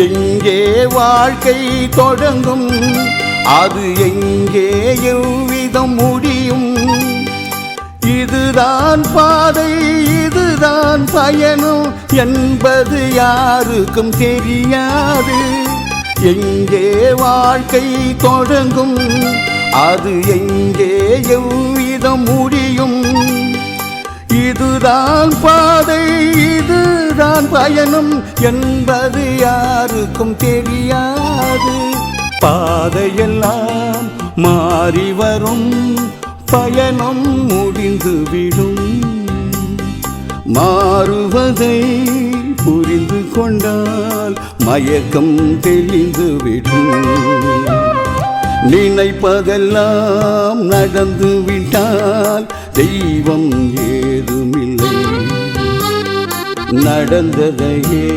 எங்கே வாழ்க்கை தொடங்கும், அது எங்கே எவ்விதம் முடியும்? இதுதான் பாதை, இதுதான் பயணம் என்பது யாருக்கும் தெரியாது. எங்கே வாழ்க்கை தொடங்கும், அது எங்கே எவ்விதம் முடியும்? இதுதான் பாதை, இதுதான் பயணம் என்பது யாருக்கும் தெரியாது. பாதையெல்லாம் மாறி வரும், பயணம் முடிந்துவிடும். மாறுவதை புரிந்து கொண்டால் மயக்கம் தெளிந்துவிடும். நினைப்பதெல்லாம் நடந்து விட்டால் தெய்வம் ஏதுமில்லை. நடந்ததையே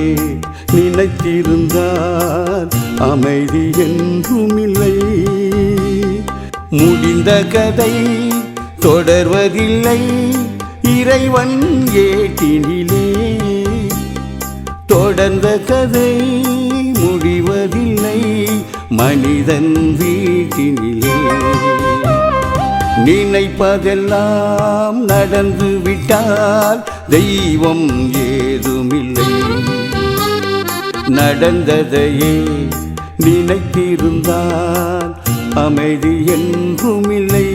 நினைத்திருந்தால் அமைதி என்றுமில்லை. முடிந்த கதை தொடர்வதில்லை, இறைவன் ஏட்டினிலே. தொடர்ந்த கதை முடிவதில்லை, மனிதன் வீட்டினிலே. நினைப்பதெல்லாம் நடந்து விட்டால் தெய்வம் ஏதுமில்லை. நடந்ததையே நினைத்திருந்தால் அமைதி என்றுமில்லை.